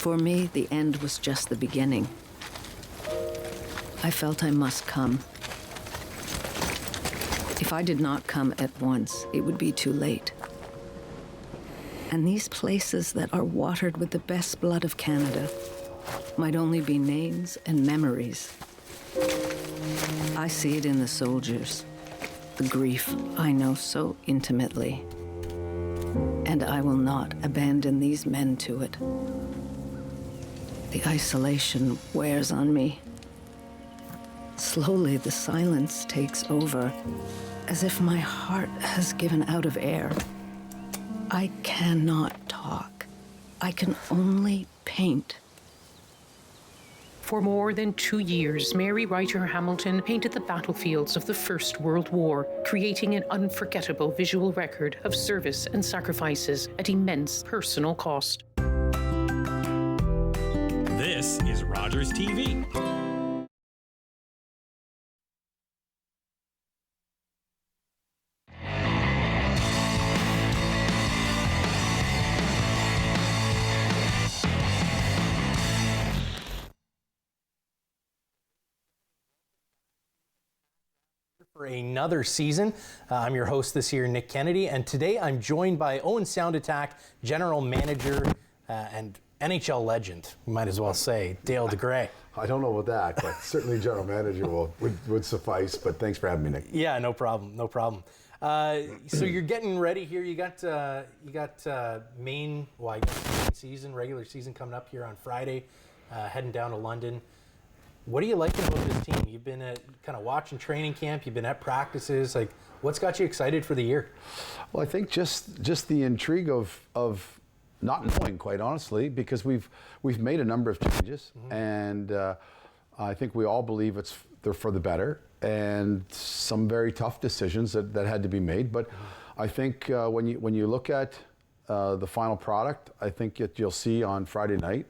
For me, the end was just the beginning. I felt I must come. If I did not come at once, it would be too late. And these places that are watered with the best blood of Canada might only be names and memories. I see it in the soldiers, the grief I know so intimately. And I will not abandon these men to it. The isolation wears on me. Slowly, the silence takes over, as if my heart has given out of air. I cannot talk. I can only paint. For more than 2 years, Mary Ryder Hamilton painted the battlefields of the First World War, creating an unforgettable visual record of service and sacrifices at immense personal cost. This is Rogers TV. For another season. I'm your host this year, Nick Kennedy, and today I'm joined by Owen Sound Attack General Manager and NHL legend, you might as well say, Dale DeGray. I don't know about that, but certainly General Manager would suffice, but thanks for having me, Nick. Yeah, no problem, no problem. So you're getting ready here. You got main season, regular season coming up here on Friday, heading down to London. What are you liking about this team? You've been kind of watching training camp. You've been at practices. Like, what's got you excited for the year? Well, I think just the intrigue of not knowing, quite honestly, because we've made a number of changes, and I think we all believe they're for the better, and some very tough decisions that had to be made. But I think when you look at the final product, I think you'll see on Friday night.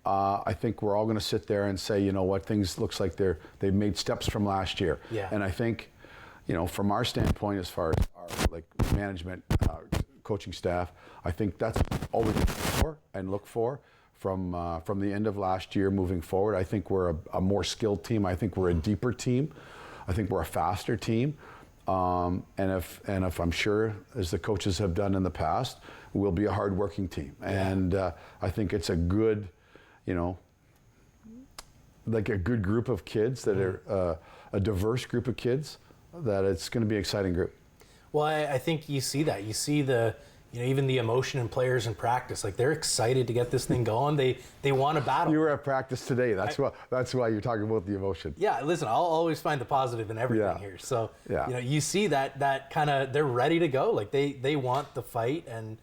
I think we're all going to sit there and say, you know what, things looks like they've made steps from last year. Yeah. And I think, from our standpoint, as far as our management, coaching staff, I think that's all we look for from the end of last year moving forward. I think we're a more skilled team. I think we're a deeper team. I think we're a faster team. And if I'm sure, as the coaches have done in the past, we'll be a hard-working team. Yeah. And I think it's a good, like a good group of kids that are a diverse group of kids, that it's going to be an exciting group. Well, I think you see that. You see even the emotion in players in practice. Like, they're excited to get this thing going. They want to battle. You were at practice today. That's why you're talking about the emotion. Yeah, listen, I'll always find the positive in everything here. So, you see that kind of, they're ready to go. Like, they want the fight, and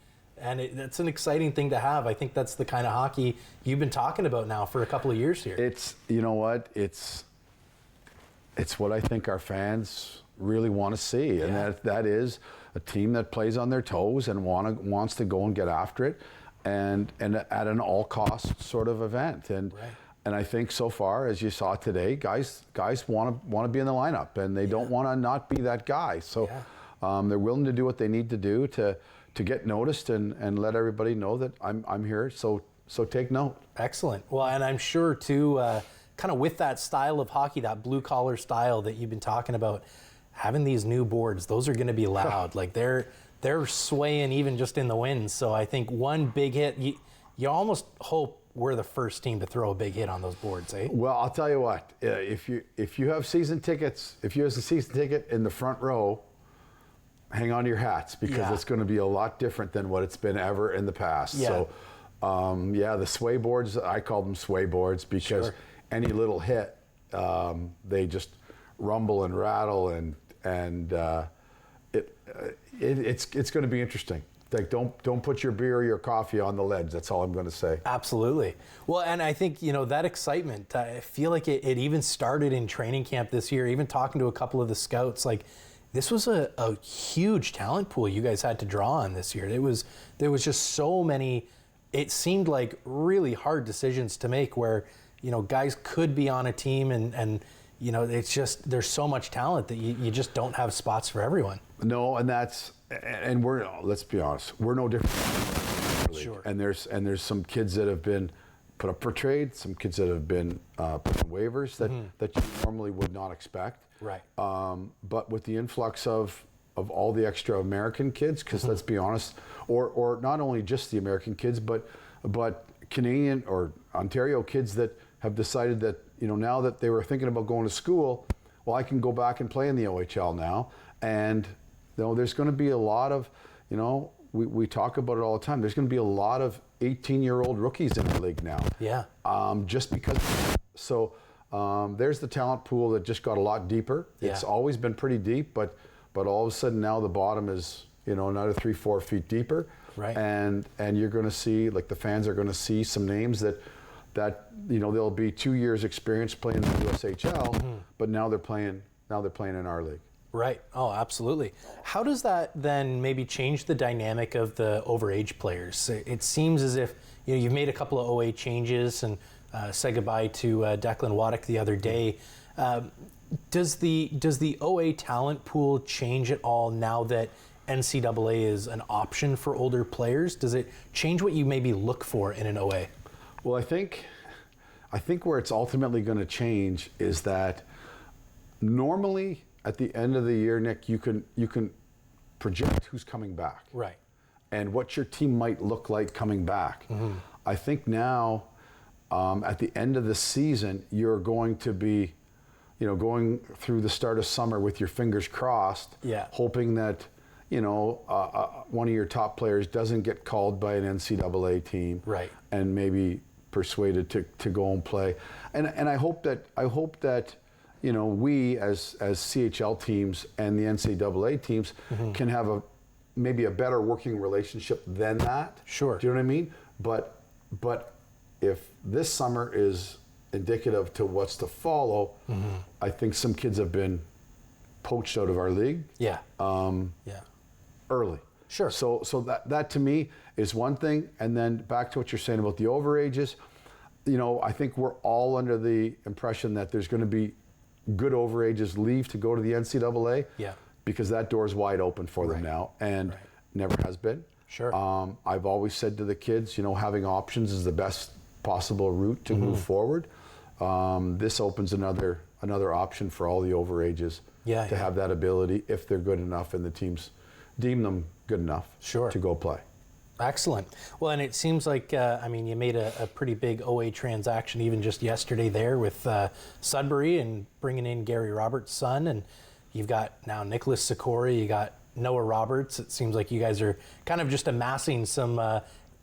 it's an exciting thing to have. I think that's the kind of hockey you've been talking about now for a couple of years here. It's, it's what I think our fans really want to see. Yeah. And that is a team that plays on their toes and wants to go and get after it, and at an all-cost sort of event. And I think so far, as you saw today, guys want to be in the lineup, and they don't want to not be that guy. So they're willing to do what they need to do to get noticed and let everybody know that I'm here. So take note. Excellent. Well, and I'm sure too, kind of with that style of hockey, that blue collar style that you've been talking about, having these new boards, those are going to be loud. Like, they're swaying even just in the wind. So I think one big hit, you almost hope we're the first team to throw a big hit on those boards, eh? Well, I'll tell you what, if you have season tickets, if you have a season ticket in the front row, hang on to your hats, because it's going to be a lot different than what it's been ever in the past. Yeah. So, the sway boards, I call them sway boards, because any little hit, they just rumble and rattle, and it's going to be interesting. Like, don't put your beer or your coffee on the ledge. That's all I'm going to say. Absolutely. Well, and I think, that excitement, I feel like it even started in training camp this year, even talking to a couple of the scouts. Like, this was a huge talent pool you guys had to draw on this year. There was just so many, it seemed like really hard decisions to make, where, guys could be on a team and it's just, there's so much talent that you just don't have spots for everyone. No, and let's be honest, we're no different. Sure. And there's some kids that have been put up for trade, some kids that have been put on waivers that you normally would not expect. Right. But with the influx of all the extra American kids, because let's be honest, or not only just the American kids, but Canadian or Ontario kids that have decided that, now that they were thinking about going to school, well, I can go back and play in the OHL now. And there's going to be a lot of, we talk about it all the time. There's going to be a lot of 18-year-old rookies in the league now. Yeah. Just because. So there's the talent pool that just got a lot deeper. Yeah. It's always been pretty deep, but all of a sudden now the bottom is, another 3-4 feet deeper. Right. And you're going to see, like, the fans are going to see some names that they'll be 2 years experience playing in the USHL, but now they're playing in our league. Right. Oh, absolutely. How does that then maybe change the dynamic of the overage players? It seems as if you've made a couple of OA changes and said goodbye to Declan Waddick the other day. Does the OA talent pool change at all now that NCAA is an option for older players? Does it change what you maybe look for in an OA? Well, I think where it's ultimately going to change is that normally at the end of the year, Nick, you can project who's coming back. Right. And what your team might look like coming back. I think now, at the end of the season, you're going to be, going through the start of summer with your fingers crossed, hoping that, one of your top players doesn't get called by an NCAA team, right, and maybe persuaded to go and play. And I hope that we as CHL teams and the NCAA teams can have maybe a better working relationship than that. Sure. Do you know what I mean? But if this summer is indicative to what's to follow, I think some kids have been poached out of our league. Yeah. Early. Sure. So that to me is one thing. And then back to what you're saying about the overages, I think we're all under the impression that there's going to be good overages leave to go to the NCAA. Yeah. Because that door is wide open for them now, and never has been. Sure. I've always said to the kids, having options is the best possible route to move forward. This opens another option for all the overages to have that ability if they're good enough and the teams deem them good enough to go play. Excellent. Well, and it seems like, you made a pretty big OA transaction even just yesterday there with Sudbury and bringing in Gary Roberts' son, and you've got now Nicholas Sikora, you got Noah Roberts. It seems like you guys are kind of just amassing some,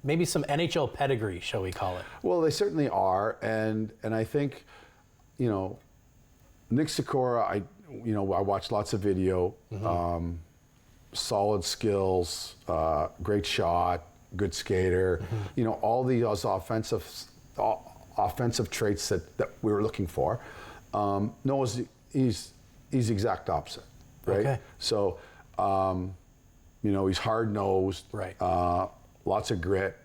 maybe some NHL pedigree, shall we call it? Well, they certainly are, and I think, Nick Sikora, I watched lots of video, solid skills, great shot, good skater, all those offensive traits that we were looking for. Noah's he's the exact opposite, right? Okay. So, he's hard-nosed, right? Lots of grit,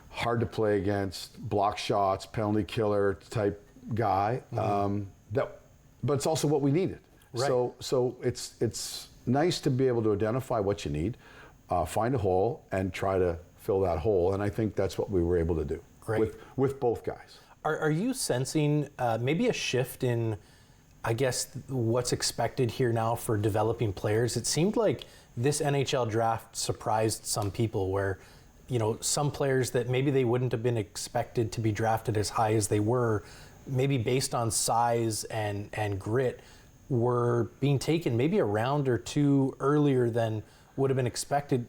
hard to play against, block shots, penalty killer type guy. But it's also what we needed. Right. So it's nice to be able to identify what you need, find a hole, and try to fill that hole. And I think that's what we were able to do with both guys. Are you sensing maybe a shift in, I guess, what's expected here now for developing players? It seemed like this NHL draft surprised some people where, some players that maybe they wouldn't have been expected to be drafted as high as they were, maybe based on size and grit, were being taken maybe a round or two earlier than would have been expected.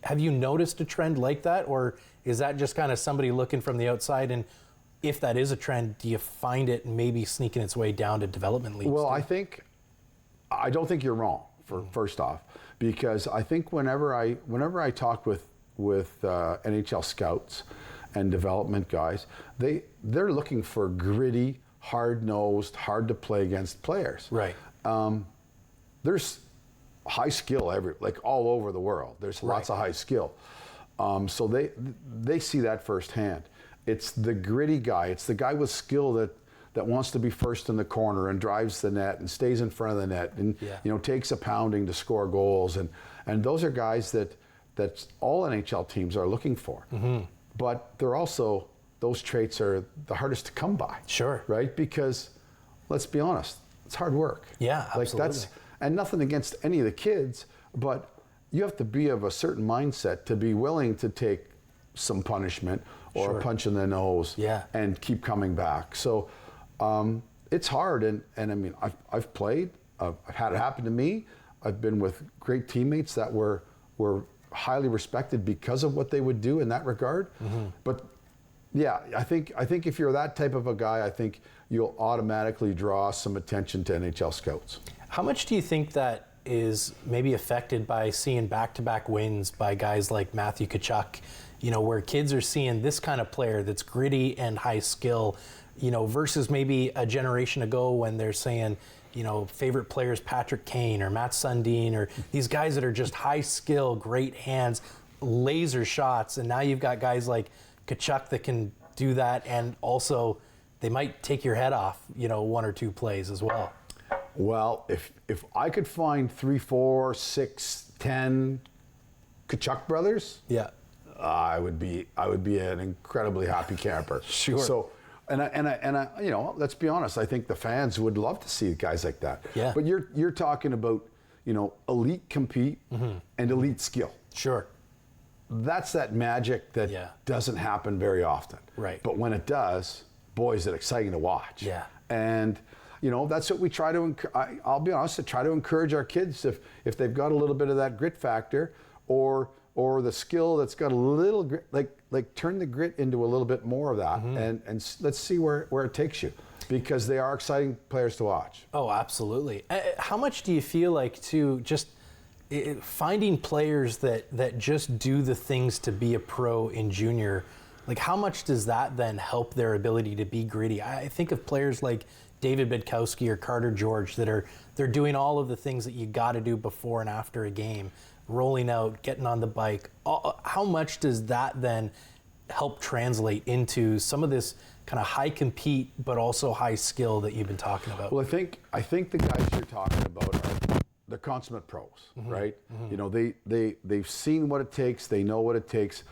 Have you noticed a trend like that, or is that just kind of somebody looking from the outside? And if that is a trend, do you find it maybe sneaking its way down to development leagues? Well, I don't think you're wrong, first off, because I think whenever I talk with NHL scouts and development guys, they're looking for gritty, hard-nosed, hard-to-play against players. Right. There's high skill all over the world. There's lots of high skill. So they see that firsthand. It's the gritty guy. It's the guy with skill that wants to be first in the corner and drives the net and stays in front of the net and takes a pounding to score goals. And those are guys that all NHL teams are looking for. but they're also, those traits are the hardest to come by. Sure. Right? Because let's be honest, it's hard work. Yeah, absolutely. And nothing against any of the kids, but you have to be of a certain mindset to be willing to take some punishment or a punch in the nose and keep coming back. So it's hard, and I mean, I've played, I've had it happen to me. I've been with great teammates that were highly respected because of what they would do in that regard. But yeah, I think if you're that type of a guy, I think you'll automatically draw some attention to NHL scouts. How much do you think that is maybe affected by seeing back-to-back wins by guys like Matthew Tkachuk, you know, where kids are seeing this kind of player that's gritty and high skill, you know, versus maybe a generation ago when they're saying, you know, favorite players Patrick Kane or Matt Sundin or these guys that are just high skill, great hands, laser shots, and now you've got guys like Tkachuk that can do that, and also they might take your head off, you know, 1 or 2 plays as well. Well, if I could find 3, 4, 6, 10 Tkachuk brothers, I would be an incredibly happy camper. Sure. So, and I, you know, let's be honest. I think the fans would love to see guys like that. Yeah. But you're talking about, you know, elite compete and elite skill. Sure. That's that magic that doesn't happen very often. Right. But when it does, boy, is it exciting to watch. Yeah. And you know, that's what we try to. I'll be honest. I try to encourage our kids if they've got a little bit of that grit factor, or the skill that's got a little grit, like turn the grit into a little bit more of that, and let's see where it takes you, because they are exciting players to watch. Oh, absolutely. How much do you feel like too, just finding players that just do the things to be a pro in junior? Like, how much does that then help their ability to be gritty? I think of players like David Bedkowski or Carter George they're doing all of the things that you got to do before and after a game, rolling out, getting on the bike. How much does that then help translate into some of this kind of high compete but also high skill that you've been talking about? Well, I think the guys you're talking about are the consummate pros, right? You know, they've seen what it takes, they know what it takes,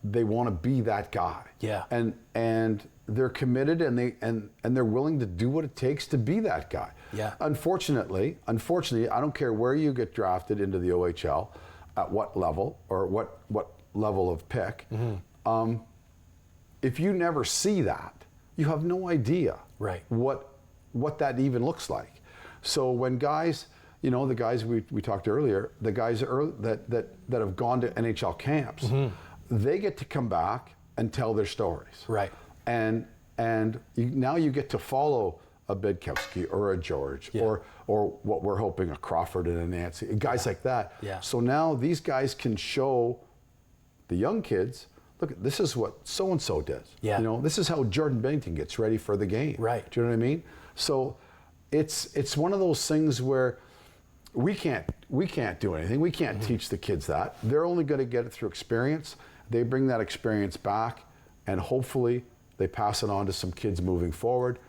they want to be that guy. Yeah. And they're committed, and they're willing to do what it takes to be that guy. Yeah. Unfortunately, I don't care where you get drafted into the OHL, at what level or what level of pick. If you never see that, you have no idea what that even looks like. So when guys, you know, the guys we talked earlier, the guys that have gone to NHL camps, they get to come back and tell their stories. Right. And now you get to follow a Bedkowski or a George or what we're hoping, a Crawford and a Nancy, guys like that. Yeah. So now these guys can show the young kids, look, this is what so-and-so does. Yeah. You know, this is how Jordan Bennington gets ready for the game. Right. Do you know what I mean? So it's one of those things where we can't do anything. We can't teach the kids that. They're only going to get it through experience. They bring that experience back, and hopefully they pass it on to some kids moving forward.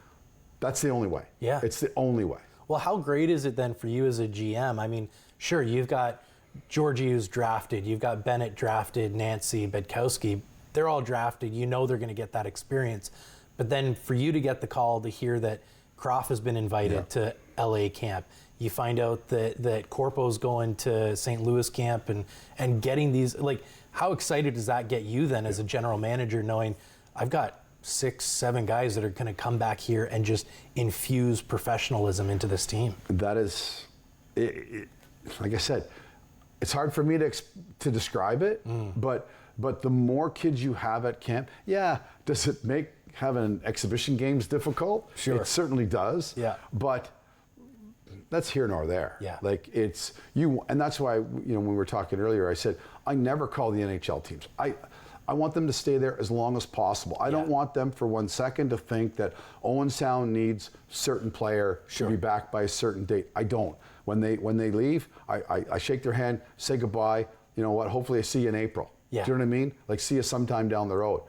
That's the only way. Yeah. It's the only way. Well, how great is it then for you as a GM? I mean, sure, you've got Georgie who's drafted, you've got Bennett drafted, Nancy, Bedkowski. They're all drafted. You know they're going to get that experience. But then for you to get the call to hear that Croft has been invited to LA camp, you find out that Corpo's going to St. Louis camp and getting these, like, how excited does that get you then as a general manager, knowing I've got 6, 7 guys that are going to come back here and just infuse professionalism into this team? That is, like I said, it's hard for me to describe it, but the more kids you have at camp, does it make having exhibition games difficult? Sure. It certainly does. Yeah. But that's here nor there. Yeah. Like it's you, and that's why, you know, when we were talking earlier, I said I never call the NHL teams. I want them to stay there as long as possible. I don't want them for 1 second to think that Owen Sound needs certain player to be back by a certain date. I don't. When they leave, I shake their hand, say goodbye. You know what? Hopefully I see you in April. Yeah. Do you know what I mean? Like, see you sometime down the road.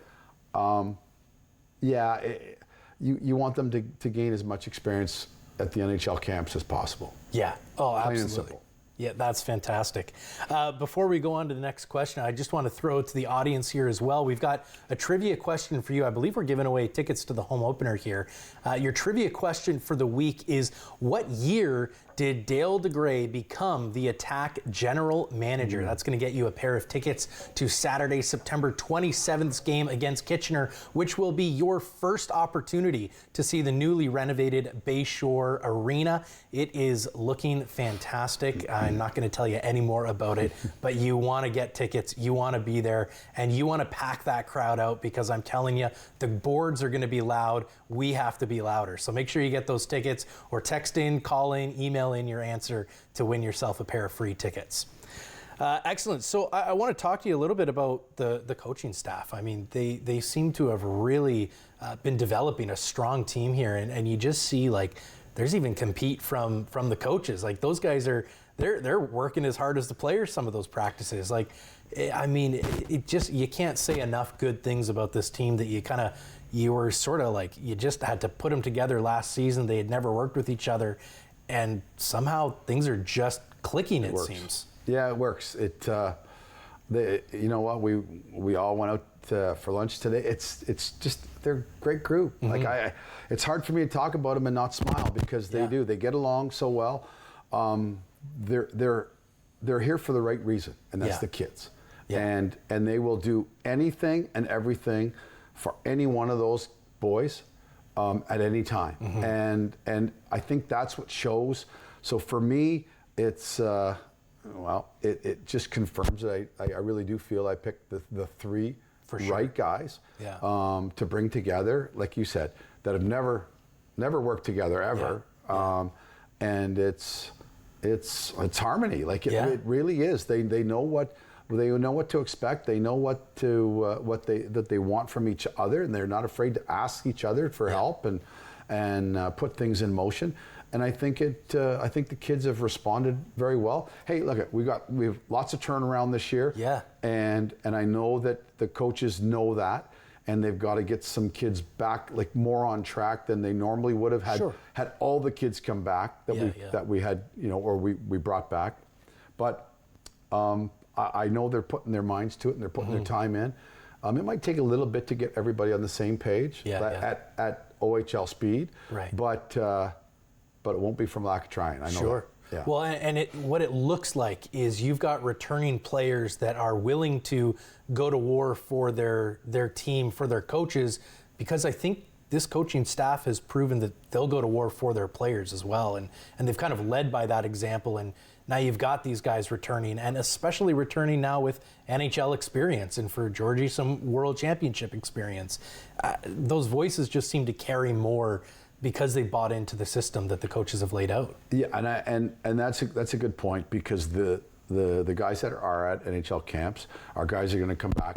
You want them to gain as much experience at the NHL camps as possible. Yeah. Oh, Plain and absolutely. simple. Yeah, that's fantastic. Before we go on to the next question, I just want to throw it to the audience here as well. We've got a trivia question for you. I believe we're giving away tickets to the home opener here. Your trivia question for the week is, what year did Dale DeGray become the Attack General Manager? That's going to get you a pair of tickets to Saturday, September 27th game against Kitchener, which will be your first opportunity to see the newly renovated Bayshore Arena. It is looking fantastic. I'm not going to tell you any more about it, but you want to get tickets, you want to be there, and you want to pack that crowd out, because I'm telling you, the boards are going to be loud. We have to be louder. So make sure you get those tickets, or text in, call in, email in your answer to win yourself a pair of free tickets. Excellent. So I want to talk to you a little bit about the coaching staff. I mean, they seem to have really been developing a strong team here, and you just see, like, there's even compete from the coaches. Like, those guys they're working as hard as the players some of those practices. Like, I mean, it just, you can't say enough good things about this team that you were sort of like, you just had to put them together last season. They had never worked with each other, and somehow things are just clicking, it seems. Yeah, it works. You know what? We all went out for lunch today. It's just, they're a great group. Like, it's hard for me to talk about them and not smile, because they do. They get along so well. They're here for the right reason, and that's the kids. Yeah. And they will do anything and everything for any one of those boys at any time. And I think that's what shows. So for me, it's it just confirms that I really do feel I picked the three right guys to bring together, like you said, that have never worked together ever. And it's harmony. Like, it really is. They know what to expect. They know what they want from each other, and they're not afraid to ask each other for help and put things in motion. And I think the kids have responded very well. Hey, look, we have lots of turnaround this year. Yeah. And I know that the coaches know that, and they've got to get some kids back, like, more on track than they normally would have had all the kids come back that we had, or we brought back. But I know they're putting their minds to it, and they're putting their time in. It might take a little bit to get everybody on the same page at OHL speed. Right. But it won't be from lack of trying. I know. Sure. Yeah. Well, and what it looks like is you've got returning players that are willing to go to war for their team, for their coaches, because I think this coaching staff has proven that they'll go to war for their players as well, and they've kind of led by that example. And now you've got these guys returning, and especially returning now with NHL experience, and for Georgie, some World Championship experience. Those voices just seem to carry more, because they bought into the system that the coaches have laid out. Yeah, and that's a good point, because the guys that are at NHL camps are guys that are going to come back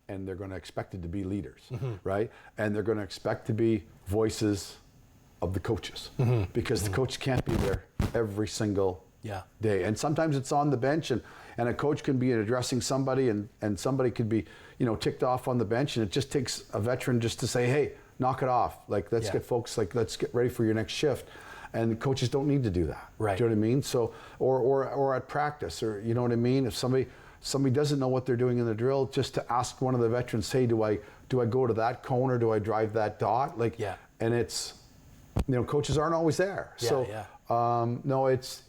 and they're going to expect it to be leaders, right? And they're going to expect to be voices of the coaches, because the coach can't be there every single day. And sometimes it's on the bench, and a coach can be addressing somebody, and somebody could be, ticked off on the bench, and it just takes a veteran just to say, hey, knock it off. Like, let's get folks, like, let's get ready for your next shift. And the coaches don't need to do that. Right. Do you know what I mean? So, or at practice, or, you know what I mean? If somebody doesn't know what they're doing in the drill, just to ask one of the veterans, say, do I go to that cone, or do I drive that dot? Like, and it's, coaches aren't always there. No, it's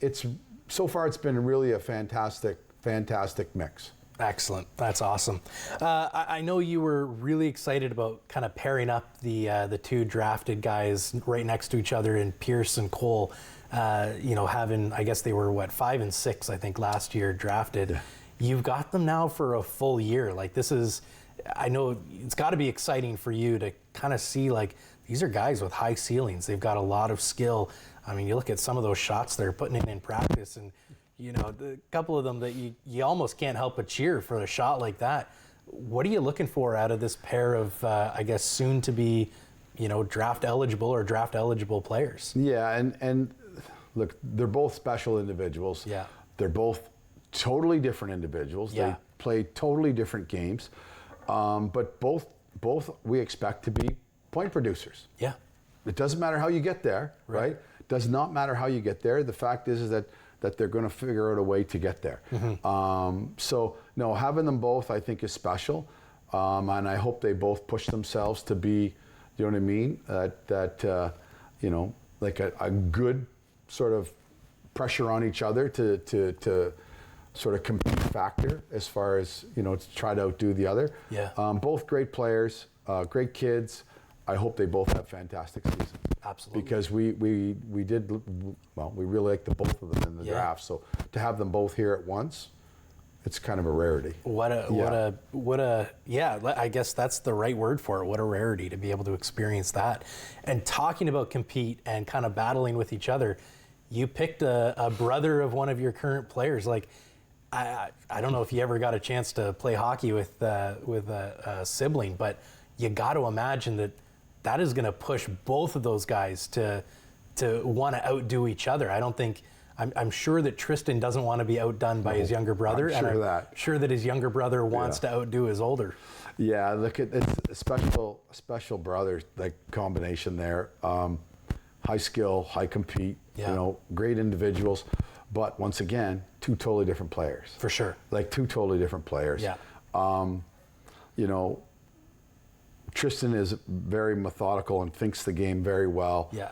so far it's been really a fantastic mix. Excellent. That's awesome. I know you were really excited about kind of pairing up the two drafted guys right next to each other in Pierce and Cole. Having, I guess they were 5 and 6, I think, last year drafted. Yeah. You've got them now for a full year. Like, this is, I know it's got to be exciting for you to kind of see, like, these are guys with high ceilings. They've got a lot of skill. I mean, you look at some of those shots they're putting in practice, and a couple of them that you almost can't help but cheer for a shot like that. What are you looking for out of this pair of, I guess, soon to be, draft eligible players? Yeah, and look, they're both special individuals. Yeah. They're both totally different individuals. Yeah. They play totally different games, but both we expect to be point producers. Yeah. It doesn't matter how you get there, right? Does not matter how you get there. The fact is that that they're going to figure out a way to get there. So no, having them both I think is special, and I hope they both push themselves to be, you know what I mean, you know, like a good sort of pressure on each other to sort of compete factor as far as, you know, to try to outdo the other. Yeah. Both great players, great kids. I hope they both have fantastic seasons. Absolutely. Because we really like the both of them in the draft. So to have them both here at once, it's kind of a rarity. I guess that's the right word for it. What a rarity to be able to experience that. And talking about compete and kind of battling with each other, you picked a brother of one of your current players. Like, I don't know if you ever got a chance to play hockey with a sibling, but you got to imagine that is going to push both of those guys to want to outdo each other. I'm sure that Tristan doesn't want to be outdone by his younger brother, I'm sure I'm sure that his younger brother wants to outdo his older. Yeah, look, it's a special brother like combination there. High skill, high compete. Yeah. You know, great individuals, but once again, two totally different players. For sure. Like two totally different players. Yeah. You know, Tristan is very methodical and thinks the game very well. Yeah.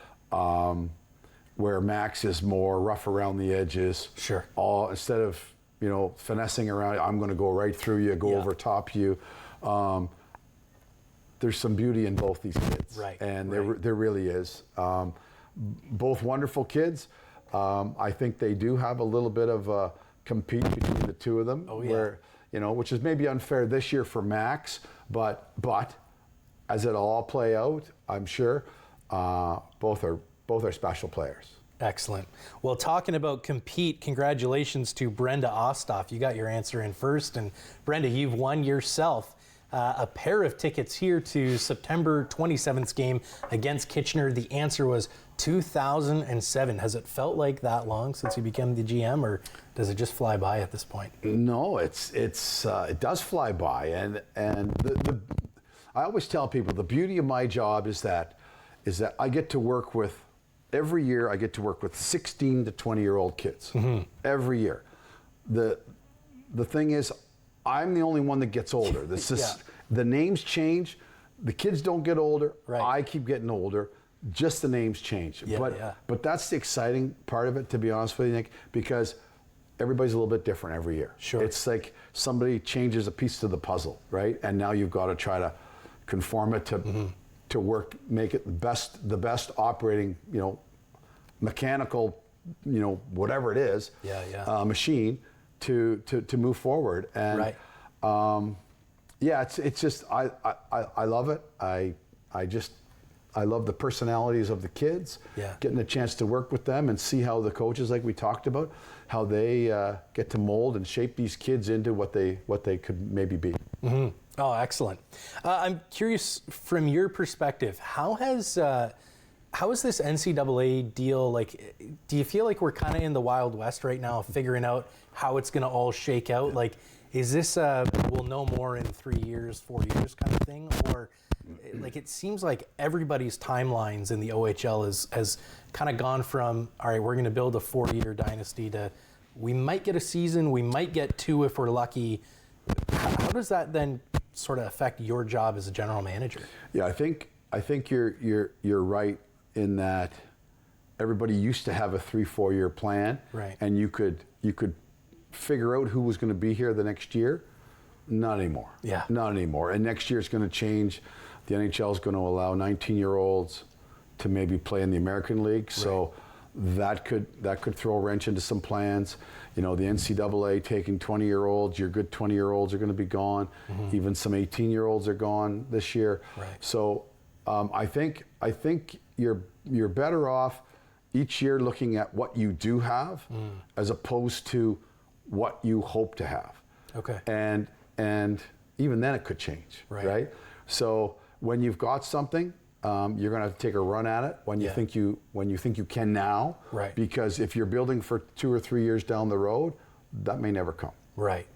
Where Max is more rough around the edges. Sure. Instead of, you know, finessing around, I'm going to go right through you, go over top you. There's some beauty in both these kids. Right. And there really is. Both wonderful kids. I think they do have a little bit of a compete between the two of them. Oh, yeah. Where, you know, which is maybe unfair this year for Max, but as it'll all play out, I'm sure, both are special players. Excellent. Well, talking about compete, congratulations to Brenda Ostoff. You got your answer in first. And Brenda, you've won yourself a pair of tickets here to September 27th game against Kitchener. The answer was 2007. Has it felt like that long since you became the GM, or does it just fly by at this point? No, it does fly by. And I always tell people the beauty of my job is that I get to work with, every year I get to work with 16 to 20-year-old kids. Every year. The thing is, I'm the only one that gets older. The names change. The kids don't get older. Right. I keep getting older. Just the names change. But that's the exciting part of it, to be honest with you, Nick, because everybody's a little bit different every year. Sure. It's like somebody changes a piece to the puzzle, right? And now you've got to try to conform it to work, make it the best operating, you know, mechanical, you know, whatever it is, machine to move forward. And it's just I love it. I love the personalities of the kids. Yeah. Getting a chance to work with them and see how the coaches, like we talked about, how they get to mold and shape these kids into what they could maybe be. Oh, excellent. I'm curious, from your perspective, how has this NCAA deal, like, do you feel like we're kind of in the Wild West right now, figuring out how it's going to all shake out? Like, is this we'll know more in 3 years, 4 years kind of thing? Or, like, it seems like everybody's timelines in the OHL has kind of gone from, all right, we're going to build a 4-year dynasty, to we might get a season, we might get 2 if we're lucky. How does that then sort of affect your job as a general manager? Yeah, I think you're right in that everybody used to have a 3-4 year plan, right? And you could figure out who was going to be here the next year. Not anymore. Yeah. Not anymore. And next year it's going to change. The NHL is going to allow 19-year-olds to maybe play in the American League. Right. So that could throw a wrench into some plans. You know, the NCAA taking 20-year-olds, your good 20-year-olds are going to be gone. Even some 18-year-olds are gone this year. Right. So I think you're better off each year looking at what you do have as opposed to what you hope to have. Okay. And even then it could change, right? Right? So when you've got something, you're going to have to take a run at it when you think you can now, right? Because if you're building for 2 or 3 years down the road, that may never come. Right.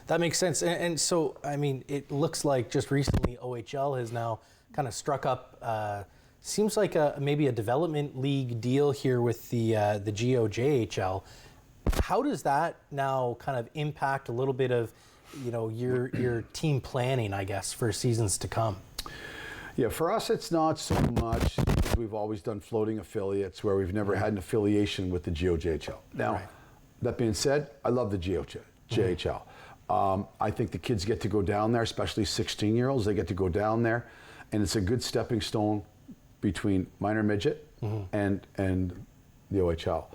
That makes sense. And so, I mean, it looks like just recently OHL has now kind of struck up seems like maybe a development league deal here with the GOJHL. How does that now kind of impact a little bit of, your team planning, I guess, for seasons to come? Yeah, for us, it's not so much because we've always done floating affiliates where we've never had an affiliation with the GOJHL. Now, that being said, I love the GOJHL. I think the kids get to go down there, especially 16-year-olds. They get to go down there, and it's a good stepping stone between minor midget and the OHL.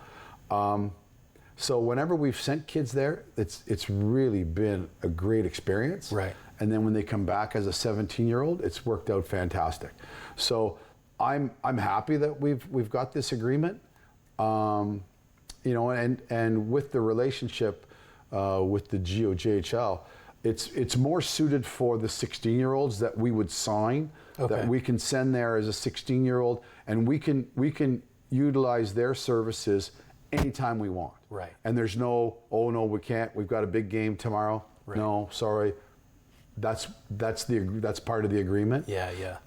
So whenever we've sent kids there, it's really been a great experience. Right. And then when they come back as a 17-year-old, it's worked out fantastic. So I'm happy that we've got this agreement. And with the relationship with the GOJHL, it's more suited for the 16-year-olds that we would sign, that we can send there as a 16-year-old, and we can utilize their services anytime we want. Right. And there's no, oh no, we can't. We've got a big game tomorrow. Right. No, sorry. That's part of the agreement. Yeah, yeah.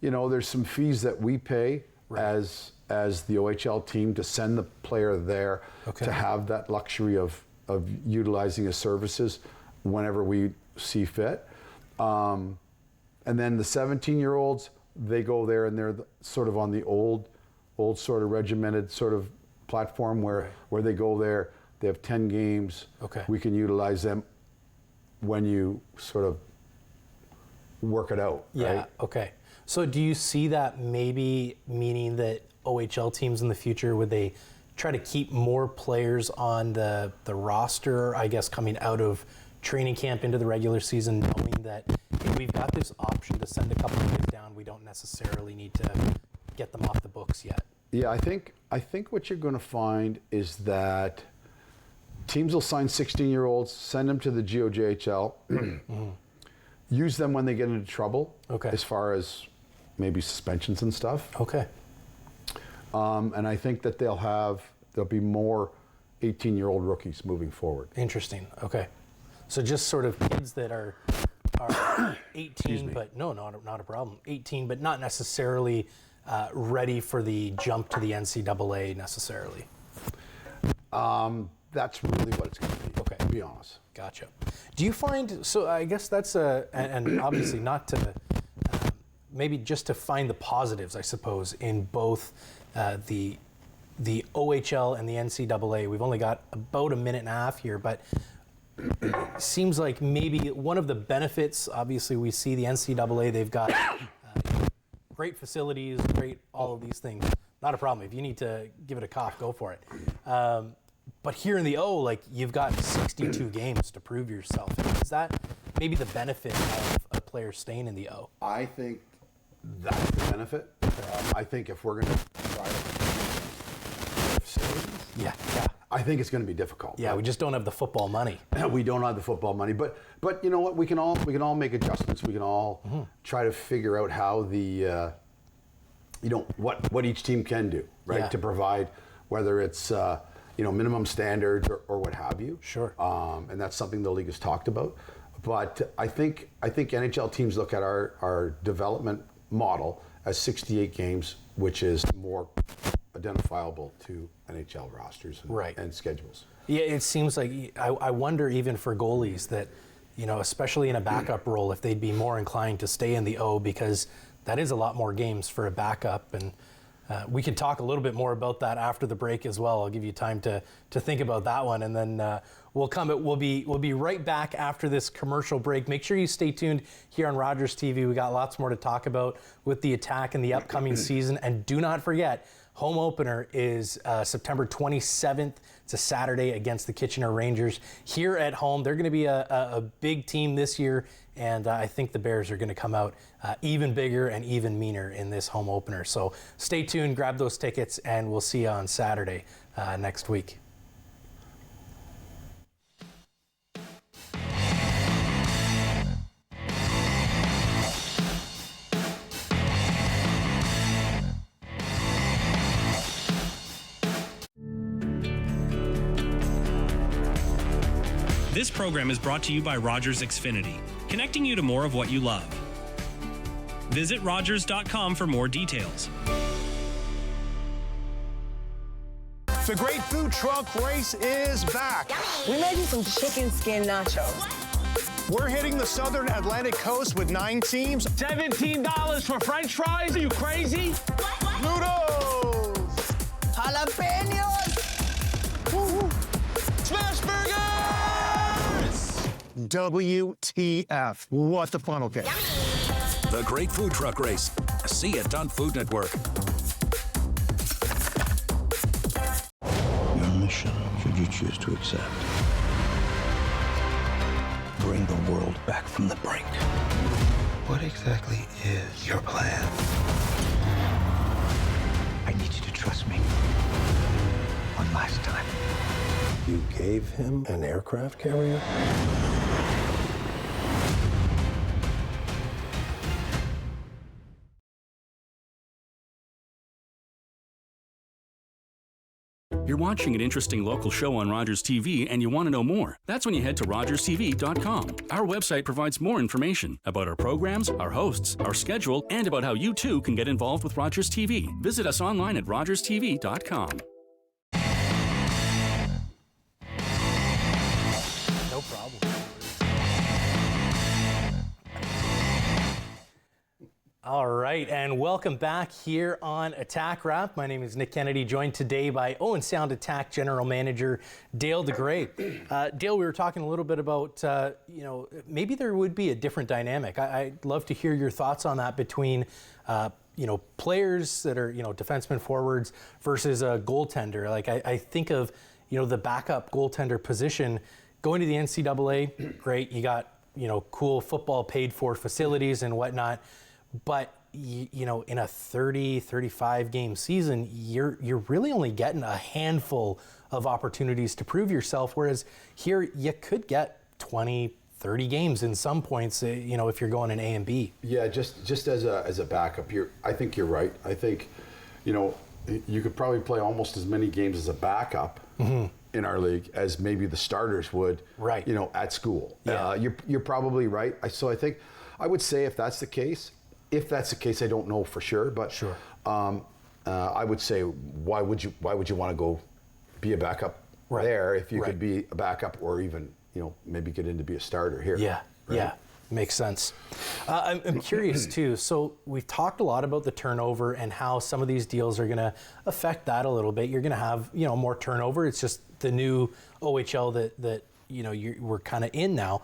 There's some fees that we pay as the OHL team to send the player there to have that luxury of utilizing his services whenever we see fit. And then the 17-year-olds, they go there and they're sort of on the old sort of regimented sort of platform where they go there, they have 10 games. We can utilize them when you sort of work it out. Yeah, right? Okay. So do you see that maybe meaning that OHL teams in the future, would they try to keep more players on the roster, I guess, coming out of training camp into the regular season, knowing that if we've got this option to send a couple of guys down, we don't necessarily need to get them off the books yet? Yeah, I think what you're going to find is that teams will sign 16-year-olds, send them to the GOJHL, use them when they get into trouble, as far as maybe suspensions and stuff. And I think that there'll be more 18-year-old rookies moving forward. Interesting. Okay. So just sort of kids that are 18, but no, not a problem. 18, but not necessarily ready for the jump to the NCAA necessarily. That's really what it's going to be. To be honest. Gotcha. Do you find, so I guess that's and obviously not to, maybe just to find the positives, I suppose, in both the OHL and the NCAA. We've only got about a minute and a half here, but it seems like maybe one of the benefits, obviously we see the NCAA, they've got great facilities, great all of these things. Not a problem. If you need to give it a cough, go for it. But here in the O, like, you've got 62 games to prove yourself. Is that maybe the benefit of a player staying in the O? I think that's the benefit. I think if we're going to try to facilities, I think it's going to be difficult. Yeah, we just don't have the football money. We don't have the football money, but you know what? We can all make adjustments. We can all try to figure out how the what each team can do, right? Yeah. To provide, whether it's minimum standards or what have you. Sure. And that's something the league has talked about. But I think NHL teams look at our development model as 68 games, which is more identifiable to NHL rosters and schedules. Yeah, it seems like, I wonder even for goalies that, especially in a backup role, if they'd be more inclined to stay in the O, because that is a lot more games for a backup. And we can talk a little bit more about that after the break as well. I'll give you time to think about that one, and then we'll be right back after this commercial break. Make sure you stay tuned here on Rogers TV. We got lots more to talk about with the Attack in the upcoming season, and do not forget, home opener is September 27th. It's a Saturday against the Kitchener Rangers here at home. They're going to be a big team this year, and I think the Bears are going to come out even bigger and even meaner in this home opener. So stay tuned, grab those tickets, and we'll see you on Saturday next week. This program is brought to you by Rogers Xfinity, connecting you to more of what you love. Visit Rogers.com for more details. The Great Food Truck Race is back. We made you some chicken skin nachos. We're hitting the southern Atlantic coast with 9 teams. $17 for French fries? Are you crazy? Noodles! Jalapenos! Smash burgers! WTF. What the funnel cake. The Great Food Truck Race. See it on Food Network. Your mission, should you choose to accept, bring the world back from the brink. What exactly is your plan? I need you to trust me. One last time. You gave him an aircraft carrier? You're watching an interesting local show on Rogers TV and you want to know more. That's when you head to RogersTV.com. Our website provides more information about our programs, our hosts, our schedule, and about how you too can get involved with Rogers TV. Visit us online at RogersTV.com. No problem. All right, and welcome back here on Attack Wrap. My name is Nick Kennedy, joined today by Owen Sound Attack General Manager Dale DeGray. Dale, we were talking a little bit about, maybe there would be a different dynamic. I'd love to hear your thoughts on that between, players that are, defensemen, forwards versus a goaltender. Like I think of, the backup goaltender position going to the NCAA. Great, you got, cool football paid for facilities and whatnot. But in a 30, 35 game season, you're really only getting a handful of opportunities to prove yourself. Whereas here, you could get 20, 30 games in some points, if you're going in A and B. Yeah, just as a backup, I think you're right. I think, you could probably play almost as many games as a backup in our league as maybe the starters would, right? At school. Yeah. You're probably right. So I think I would say if that's the case, I don't know for sure, but sure. I would say, why would you want to go be a backup there if you could be a backup or even maybe get in to be a starter here? Yeah, right? Yeah, makes sense. I'm curious too. So we've talked a lot about the turnover and how some of these deals are going to affect that a little bit. You're going to have more turnover. It's just the new OHL that we're kind of in now,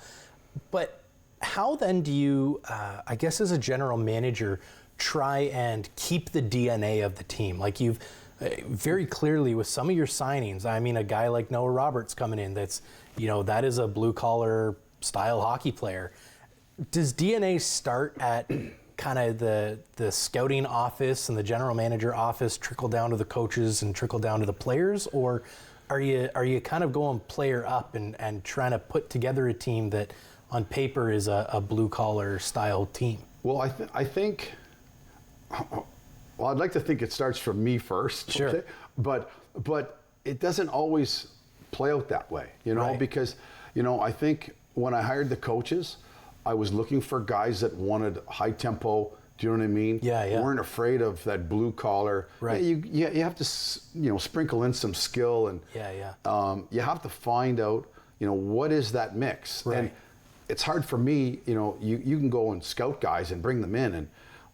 but. How then do you, I guess as a general manager, try and keep the DNA of the team? Like you've very clearly with some of your signings, I mean, a guy like Noah Roberts coming in that's, that is a blue collar style hockey player. Does DNA start at kind of the scouting office and the general manager office, trickle down to the coaches and trickle down to the players? Or are you kind of going player up and trying to put together a team that on paper is a blue-collar style team? Well, I think, I'd like to think it starts from me first. Sure. Okay? But it doesn't always play out that way, Right. because, I think when I hired the coaches, I was looking for guys that wanted high tempo. Do you know what I mean? Yeah. Weren't afraid of that blue collar. Right. You have to, sprinkle in some skill and you have to find out, what is that mix? Right. And it's hard for me, you can go and scout guys and bring them in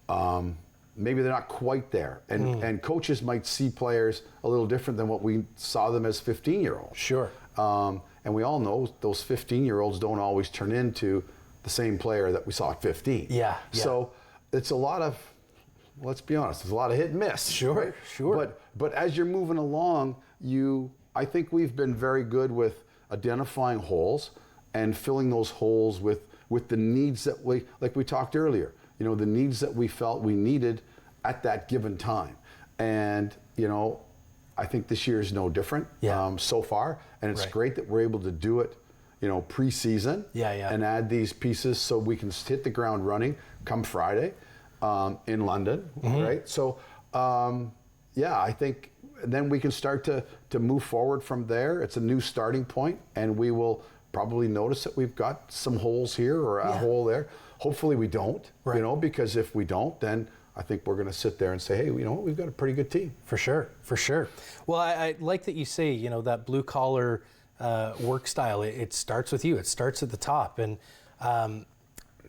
and maybe they're not quite there. And coaches might see players a little different than what we saw them as 15-year-olds. Sure. And we all know those 15-year-olds don't always turn into the same player that we saw at 15. Yeah. So it's a lot of, let's be honest, there's a lot of hit and miss. Sure, right? sure. But as you're moving along, I think we've been very good with identifying holes and filling those holes with the needs that we talked earlier, the needs that we felt we needed at that given time. And, I think this year is no different so far. And it's great that we're able to do it, pre-season and add these pieces so we can hit the ground running come Friday in London, right? So, I think then we can start to move forward from there. It's a new starting point, and we will probably notice that we've got some holes here or a hole there. Hopefully we don't, you know, because if we don't, then I think we're going to sit there and say, hey, you know what, we've got a pretty good team. For sure, for sure. Well, I like that you say, you know, that blue collar work style, it starts with you. It starts at the top. And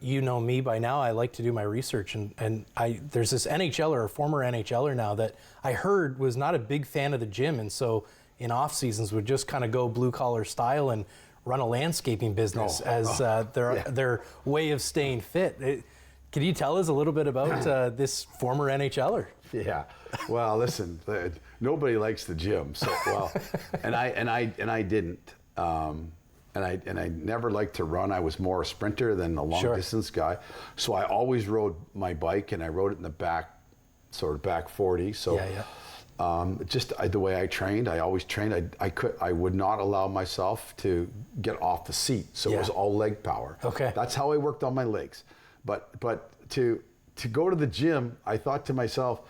you know me by now, I like to do my research. And there's this NHLer, or former NHLer now, that I heard was not a big fan of the gym. And so in off seasons would just kind of go blue collar style and run a landscaping business as their way of staying fit. Can you tell us a little bit about this former NHLer? Yeah. Well, listen, nobody likes the gym. So and I didn't. And I never liked to run. I was more a sprinter than a long distance guy. So I always rode my bike, and I rode it in the back, sort of back 40. So just the way I trained, I always trained. I would not allow myself to get off the seat. So it was all leg power. Okay. That's how I worked on my legs. But to go to the gym, I thought to myself,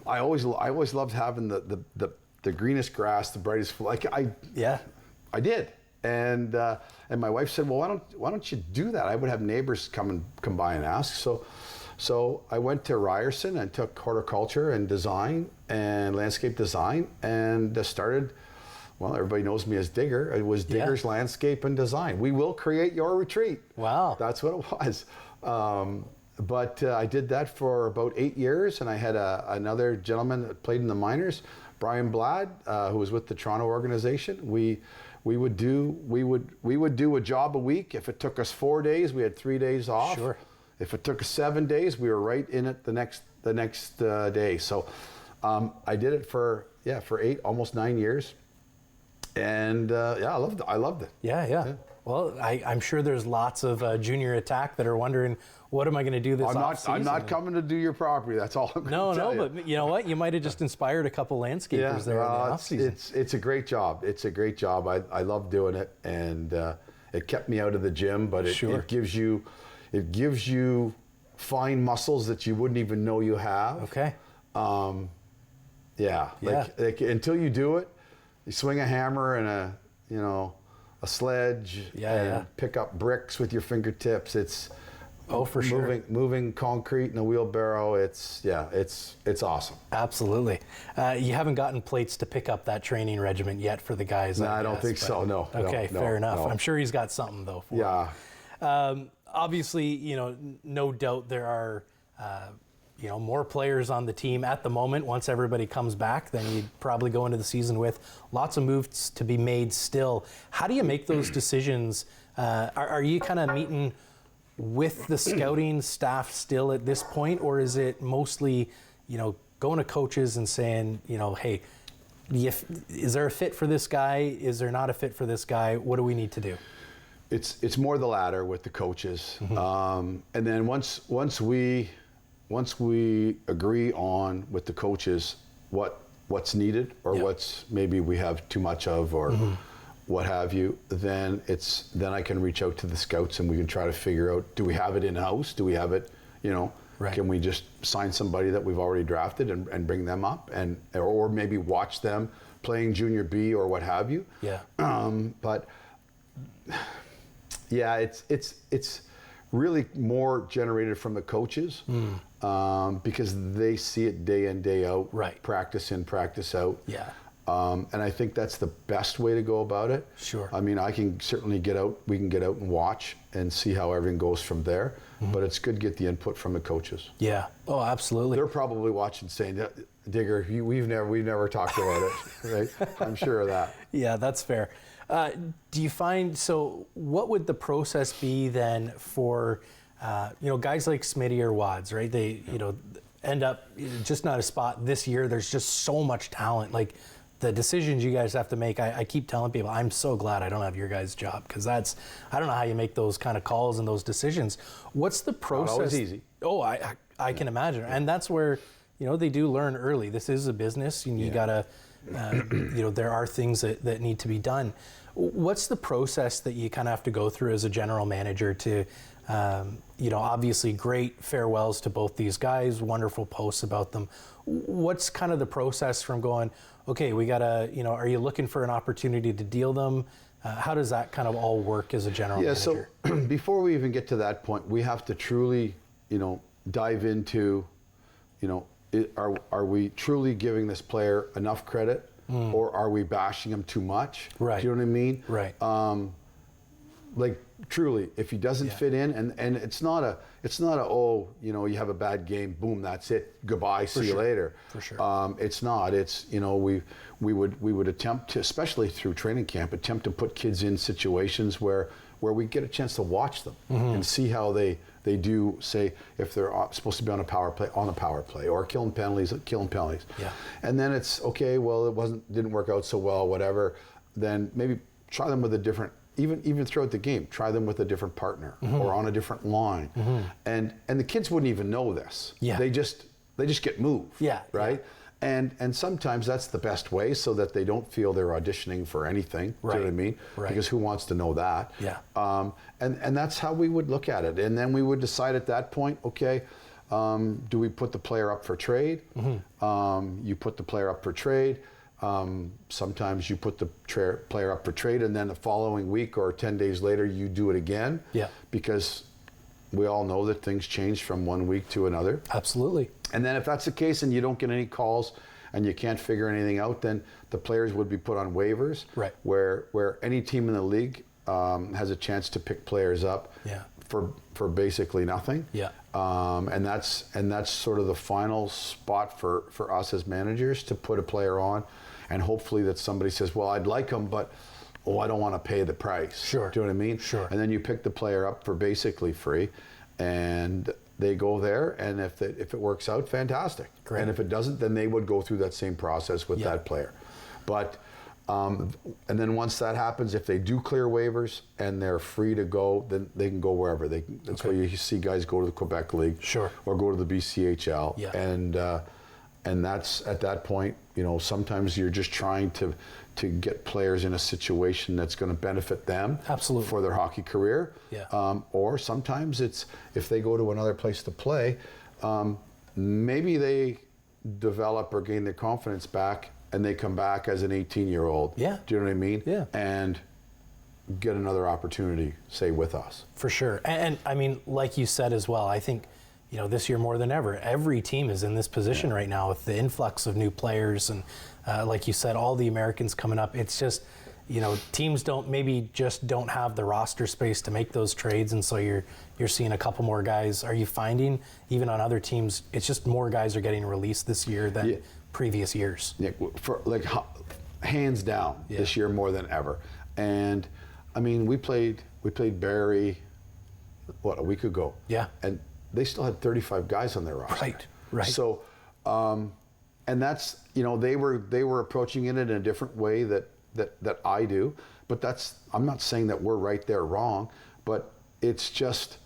I always loved having the greenest grass, the brightest, I did. And my wife said, well, why don't you do that? I would have neighbors come by and ask. So I went to Ryerson and took horticulture and design and landscape design and started. Well, everybody knows me as Digger. It was Digger's Landscape and Design. We will create your retreat. Wow. That's what it was. But I did that for about 8 years, and I had another gentleman that played in the minors, Brian Blad, who was with the Toronto organization. We would do a job a week. If it took us 4 days, we had 3 days off. Sure. If it took us 7 days, we were right in it the next day. So I did it for 8, almost 9 years. And I loved it. Yeah. Well, I'm sure there's lots of junior attack that are wondering, what am I going to do this off-season? I'm not coming to do your property. That's all I'm going to tell you. No, but you know what? You might have just inspired a couple landscapers there in the off-season. It's a great job. It's a great job. I love doing it, and it kept me out of the gym. But it gives you fine muscles that you wouldn't even know you have. Okay. Like until you do it. You swing a hammer and a sledge and pick up bricks with your fingertips. It's moving concrete in a wheelbarrow. It's awesome. Absolutely. You haven't gotten plates to pick up that training regimen yet for the guys. No, I don't think so. No. Okay, fair enough. No. I'm sure he's got something though. For him. Obviously, no doubt there are. More players on the team at the moment. Once everybody comes back, then you'd probably go into the season with lots of moves to be made still. How do you make those decisions? Are you kind of meeting with the scouting staff still at this point, or is it mostly, going to coaches and saying, hey, is there a fit for this guy? Is there not a fit for this guy? What do we need to do? It's more the latter with the coaches. Mm-hmm. And then once we agree on with the coaches what's needed or what's maybe we have too much of or what have you, then I can reach out to the scouts and we can try to figure out, do we have it in-house? Do we have it, can we just sign somebody that we've already drafted and bring them up or maybe watch them playing junior B or what have you? Yeah. But yeah, it's really more generated from the coaches because they see it day in, day out, practice in, practice out. Yeah. And I think that's the best way to go about it. Sure. I mean, I can certainly we can get out and watch and see how everything goes from there, but it's good to get the input from the coaches. Yeah. Oh, absolutely. They're probably watching saying, Digger, we've never talked about it, right? I'm sure of that. Yeah, that's fair. Do you find, so what would the process be then for, guys like Smitty or Wads, right? They, end up just not a spot this year. There's just so much talent. Like the decisions you guys have to make, I keep telling people, I'm so glad I don't have your guys' job because I don't know how you make those kind of calls and those decisions. What's the process? Not always easy. Oh, I can imagine. And that's where, they do learn early. This is a business and you gotta, there are things that need to be done. What's the process that you kind of have to go through as a general manager to, obviously great farewells to both these guys, wonderful posts about them. What's kind of the process from going, okay, we gotta, are you looking for an opportunity to deal them? How does that kind of all work as a general manager? So before we even get to that point, we have to truly, dive into, are we truly giving this player enough credit, or are we bashing him too much? Right. Do you know what I mean? Right. Like truly, if he doesn't fit in, and it's not a you have a bad game, boom, that's it, goodbye, see you later. For sure. It's not. It's we would attempt to, especially through training camp, attempt to put kids in situations where we get a chance to watch them and see how they do, say, if they're supposed to be on a power play, or killing penalties. Yeah. And then it's okay. Well, didn't work out so well, whatever. Then maybe try them with a different. Even throughout the game, try them with a different partner or on a different line, and the kids wouldn't even know this. Yeah. They just get moved. Yeah. Right. Yeah. And sometimes that's the best way, so that they don't feel they're auditioning for anything. Right. Do you know what I mean? Right. Because who wants to know that? Yeah. And that's how we would look at it, and then we would decide at that point, okay, do we put the player up for trade? You put the player up for trade. Sometimes you put the player up for trade, and then the following week or 10 days later you do it again. Yeah. Because we all know that things change from one week to another. Absolutely. And then if that's the case and you don't get any calls and you can't figure anything out, then the players would be put on waivers. Right. Where any team in the league has a chance to pick players up. Yeah. For basically nothing. Yeah. And that's sort of the final spot for us as managers to put a player on, and hopefully that somebody says, well, I'd like him, but I don't want to pay the price. Sure. Do you know what I mean? Sure. And then you pick the player up for basically free, and they go there, and if it works out, fantastic. Great. And if it doesn't, then they would go through that same process with that player. But and then once that happens, if they do clear waivers and they're free to go, then they can go wherever. That's why you see guys go to the Quebec League, sure, or go to the BCHL. Yeah. And that's at that point, sometimes you're just trying to get players in a situation that's going to benefit them, absolutely, for their hockey career. Yeah. Or sometimes it's if they go to another place to play, maybe they develop or gain their confidence back, and they come back as an 18-year-old. Yeah. Do you know what I mean? Yeah. And get another opportunity, say, with us. For sure. And I mean, like you said as well, I think, this year more than ever, every team is in this position right now with the influx of new players. And like you said, all the Americans coming up. It's just, teams don't have the roster space to make those trades. And so you're seeing a couple more guys. Are you finding, even on other teams, it's just more guys are getting released this year than previous years? Yeah, hands down, this year more than ever. And I mean, we played Barrie, a week ago? Yeah. And they still had 35 guys on their roster. Right. So, and that's, they were approaching it in a different way that I do. But I'm not saying that we're right, they're wrong, but it's just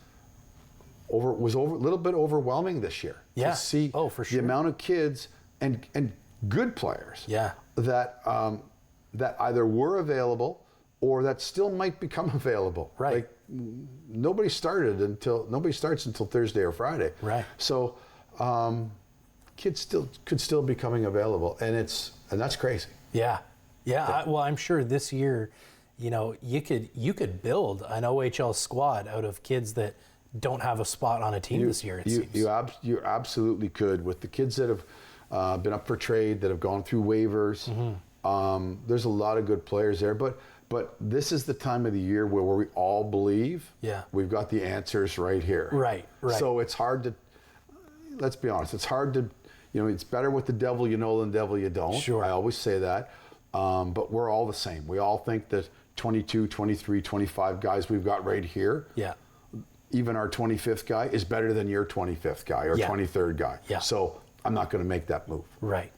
a little bit overwhelming this year. Yeah. To see for sure. the amount of kids and good players. Yeah. That either were available or that still might become available. Right. Like nobody starts until Thursday or Friday. Right. So kids could still be coming available, and that's crazy. Yeah. Well, I'm sure this year, you could build an OHL squad out of kids that don't have a spot on a team this year. It seems. You absolutely could, with the kids that have been up for trade, that have gone through waivers. Mm-hmm. There's a lot of good players there, but this is the time of the year where we all believe we've got the answers right here. Right. So it's hard to, let's be honest, it's hard to, it's better with the devil you know than the devil you don't. Sure. I always say that. But we're all the same. We all think that 22, 23, 25 guys we've got right here, even our 25th guy is better than your 25th guy or 23rd guy. Yeah. So I'm not going to make that move. Right.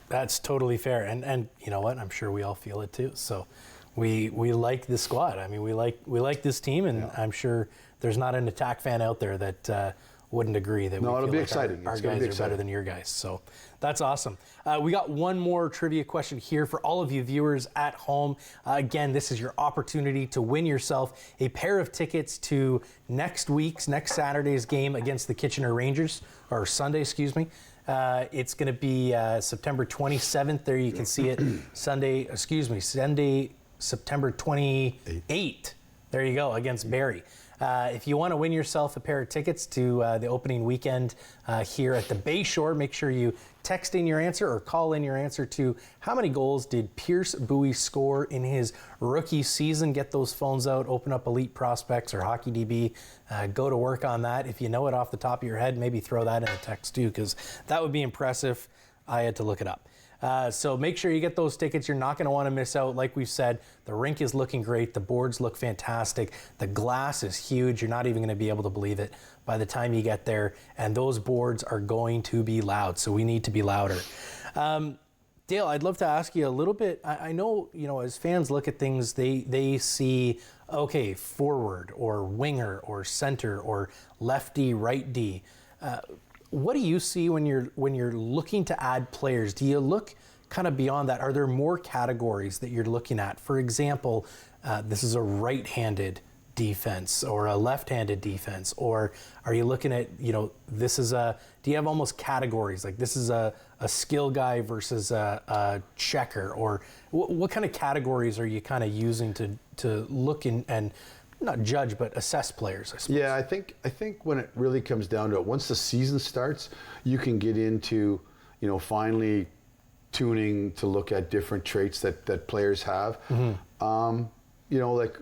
That's totally fair. And you know what? I'm sure we all feel it too. So we like this squad. I mean, we like this team, and I'm sure there's not an Attack fan out there that wouldn't agree that it'll be like exciting. Our guys are better than your guys. So that's awesome. We got one more trivia question here for all of you viewers at home. Again, this is your opportunity to win yourself a pair of tickets to next Saturday's game against the Kitchener Rangers, or Sunday, excuse me. It's going to be September 27th. There you can see it. Sunday, September 28th. There you go, against Barrie. If you want to win yourself a pair of tickets to the opening weekend here at the Bayshore, make sure you text in your answer or call in your answer to how many goals did Pierce Bowie score in his rookie season. Get those phones out, open up Elite Prospects or HockeyDB, go to work on that. If you know it off the top of your head, maybe throw that in the text too, because that would be impressive. I had to look it up. So make sure you get those tickets. You're not going to want to miss out. Like we've said, the rink is looking great. The boards look fantastic. The glass is huge. You're not even going to be able to believe it by the time you get there. And those boards are going to be loud, so we need to be louder. Dale, I'd love to ask you a little bit. I know, as fans look at things, they see, okay, forward or winger or center or lefty, right D. What do you see when you're looking to add players? Do you look kind of beyond that? Are there more categories that you're looking at? For example, this is a right-handed defense or a left-handed defense, or are you looking at, this is do you have almost categories, like this is a skill guy versus a checker, or what kind of categories are you kind of using to look and not judge, but assess players, I suppose? Yeah, I think when it really comes down to it, once the season starts, you can get into, finally tuning to look at different traits that players have. Mm-hmm.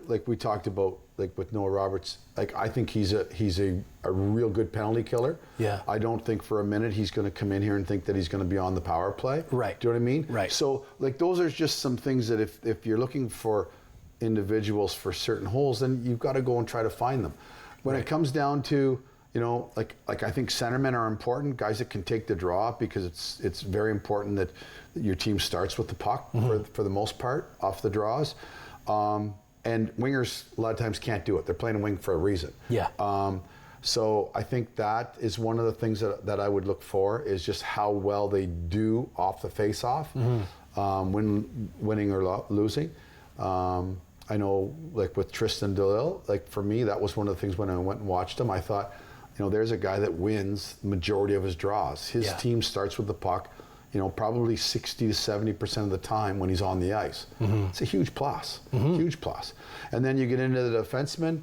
Like we talked about, like with Noah Roberts, like I think he's a real good penalty killer. Yeah. I don't think for a minute he's going to come in here and think that he's going to be on the power play. Right. Do you know what I mean? Right. So like those are just some things that if you're looking for individuals for certain holes, then you've got to go and try to find them. When it comes down to, like I think centermen are important, guys that can take the draw, because it's very important that your team starts with the puck for the most part off the draws. And wingers a lot of times can't do it. They're playing a wing for a reason. Yeah. So I think that is one of the things that I would look for, is just how well they do off the face-off, winning or losing. I know, like with Tristan DeLille, like for me, that was one of the things when I went and watched him. I thought, there's a guy that wins the majority of his draws. His team starts with the puck, probably 60 to 70% of the time when he's on the ice. Mm-hmm. It's a huge plus, huge plus. And then you get into the defenseman.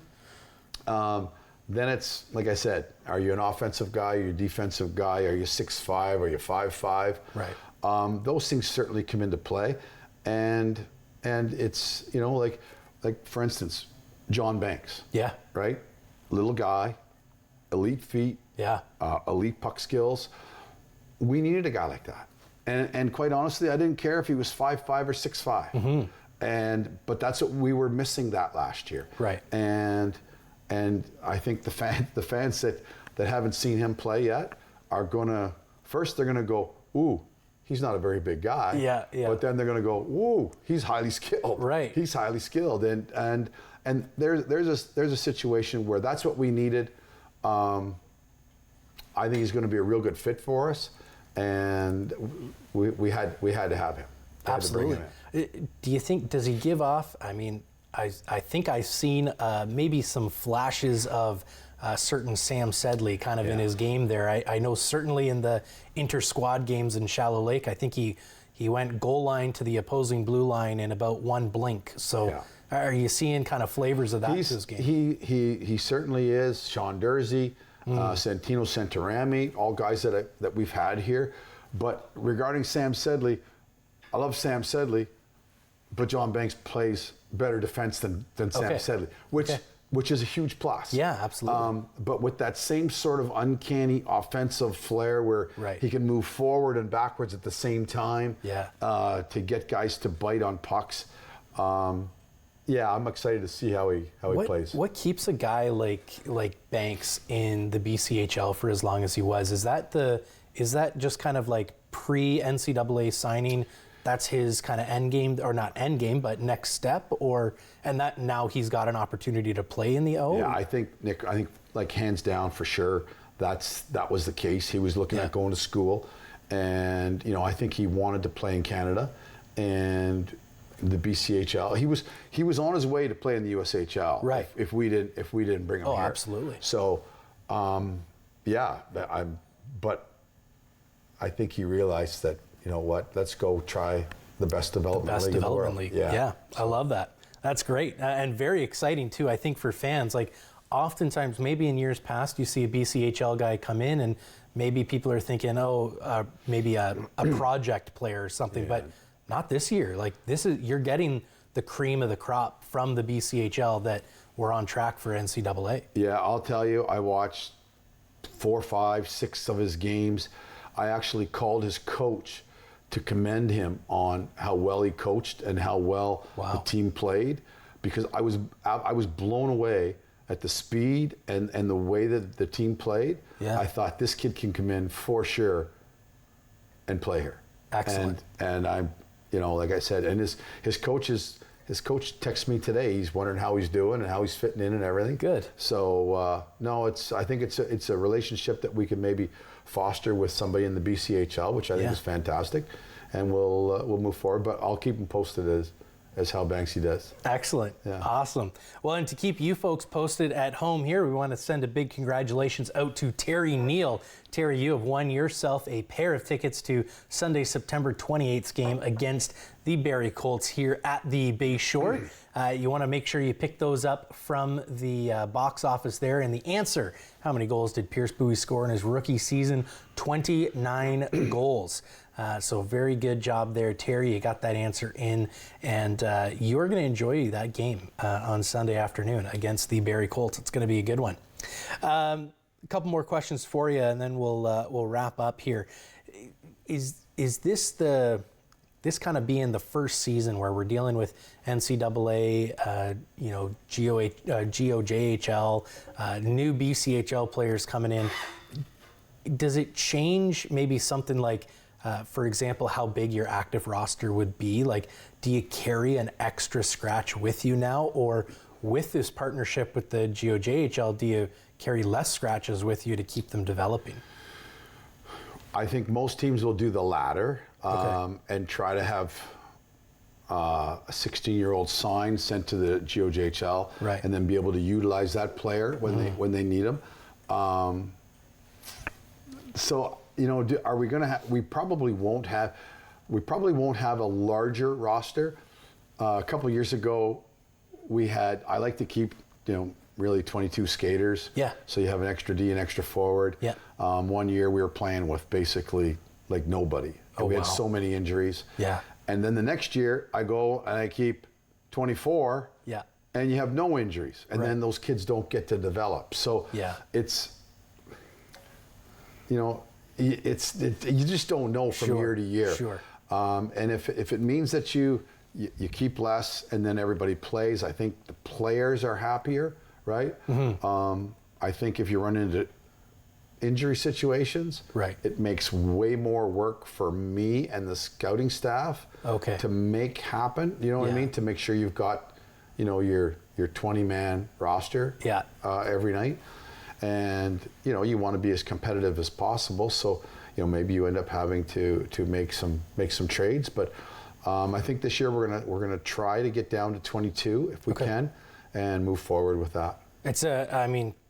Then it's, like I said, are you an offensive guy? Are you a defensive guy? Are you 6'5"? Are you 5'5"? Right. Those things certainly come into play. And it's, like for instance, John Banks. Yeah. Right? Little guy, elite feet. Yeah. Elite puck skills. We needed a guy like that. And quite honestly, I didn't care if he was 5'5" or 6'5". Mm-hmm. But that's what we were missing that last year. Right. And I think the fans that haven't seen him play yet are gonna, first they're gonna go, ooh, he's not a very big guy. Yeah, yeah. But then they're going to go, whoa, he's highly skilled. Right. He's highly skilled, and there's a situation where that's what we needed. I think he's going to be a real good fit for us, and we had to have him. Absolutely. Do you think, does he give off? I mean, I think I've seen maybe some flashes of certain Sam Sedley kind of in his game there. I know certainly in the inter-squad games in Shallow Lake, I think he went goal line to the opposing blue line in about one blink. So are you seeing kind of flavors of that in his game? He certainly is. Sean Dursey, Santino Santarami, all guys that we've had here. But regarding Sam Sedley, I love Sam Sedley, but John Banks plays better defense than Sam Sedley, which is a huge plus. Yeah, absolutely. But with that same sort of uncanny offensive flair where he can move forward and backwards at the same time to get guys to bite on pucks. I'm excited to see how he plays. What keeps a guy like Banks in the BCHL for as long as he was? Is that just kind of like pre-NCAA signing? That's his kind of end game, or not end game, but next step, and that now he's got an opportunity to play in the O? Yeah, I think, Nick, like hands down for sure, that was the case. He was looking at going to school, and I think he wanted to play in Canada, and the BCHL. He was on his way to play in the USHL. Right. If we didn't bring him here. Oh, absolutely. So, but I think he realized that, you know what, let's go try the best development league in the world. Yeah, I love that. That's great and very exciting too. I think for fans, like oftentimes maybe in years past you see a BCHL guy come in and maybe people are thinking, maybe a project player or something, but not this year. Like you're getting the cream of the crop from the BCHL that we're on track for NCAA. Yeah, I'll tell you, I watched 4, 5, 6 of his games. I actually called his coach to commend him on how well he coached and how well the team played, because I was blown away at the speed and the way that the team played. I thought this kid can come in for sure and play here. Excellent. And I'm, like I said, and his coach texted me today. He's wondering how he's doing and how he's fitting in and everything. Good. So no, I think it's a relationship that we can maybe foster with somebody in the BCHL, which I think is fantastic, and we'll move forward. But I'll keep him posted as how Banksy does. Excellent. Yeah. Awesome. Well, and to keep you folks posted at home here, we want to send a big congratulations out to Terry Neal. Terry, you have won yourself a pair of tickets to Sunday, September 28th game against the Barrie Colts here at the Bay Shore. You want to make sure you pick those up from the box office there. And the answer, how many goals did Pierce Bowie score in his rookie season? 29 goals. So very good job there, Terry. You got that answer in, and you're going to enjoy that game on Sunday afternoon against the Barrie Colts. It's going to be a good one. A couple more questions for you, and then we'll wrap up here. Is this kind of being the first season where we're dealing with NCAA, GOJHL, new BCHL players coming in? Does it change maybe something like, for example, how big your active roster would be? Like, do you carry an extra scratch with you now? Or with this partnership with the GOJHL, do you carry less scratches with you to keep them developing? I think most teams will do the latter and try to have a 16-year-old signed, sent to the GOJHL, and then be able to utilize that player when they need him. So, are we going to have? We probably won't have a larger roster. A couple of years ago, I like to keep, really 22 skaters. Yeah. So you have an extra D, an extra forward. Yeah. One year we were playing with basically like nobody. And we had so many injuries. Yeah. And then the next year I go and I keep 24. Yeah. And you have no injuries. And then those kids don't get to develop. So it's, you just don't know from year to year. Sure. And if it means that you keep less and then everybody plays, I think the players are happier, right? I think if you run into injury situations, it makes way more work for me and the scouting staff to make happen. You know what I mean? To make sure you've got, your 20-man roster every night. And, you want to be as competitive as possible. So, maybe you end up having to make some trades. But I think this year we're gonna try to get down to 22 if we can, and move forward with that. It's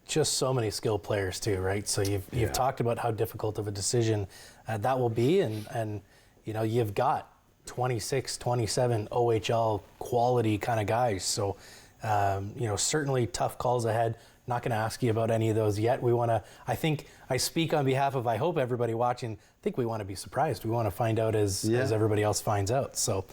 just so many skilled players too, right? So you've talked about how difficult of a decision that will be, and you've got 26, 27 OHL quality kind of guys. So certainly tough calls ahead. Not going to ask you about any of those yet. We want to, I think I speak on behalf of, I hope everybody watching, I think we want to be surprised. We want to find out as everybody else finds out. So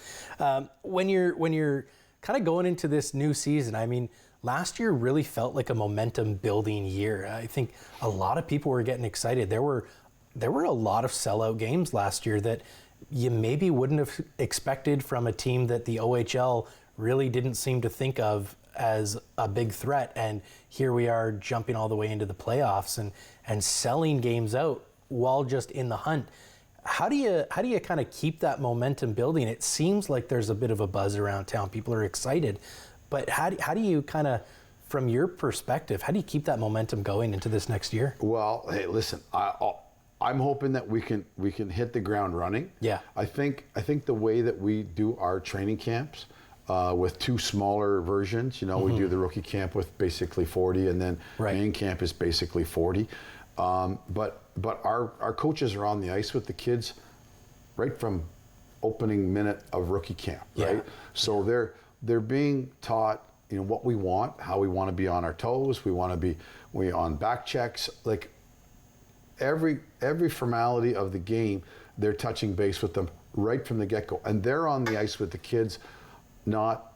when you're kind of going into this new season, last year really felt like a momentum building year. I think a lot of people were getting excited. There were a lot of sellout games last year that you maybe wouldn't have expected from a team that the OHL really didn't seem to think of as a big threat, and here we are jumping all the way into the playoffs and selling games out while just in the hunt. How do you kind of keep that momentum building? It seems like there's a bit of a buzz around town. People are excited, but how do you kind of, from your perspective, how do you keep that momentum going into this next year? Well, hey, listen, I'm hoping that we can hit the ground running. Yeah. I think the way that we do our training camps, with two smaller versions, we do the rookie camp with basically 40, and then main camp is basically 40. But our coaches are on the ice with the kids right from opening minute of rookie camp, right? Yeah. So they're being taught, you know, what we want, how we want to be on our toes, we on back checks, like every formality of the game, they're touching base with them right from the get-go. And they're on the ice with the kids, not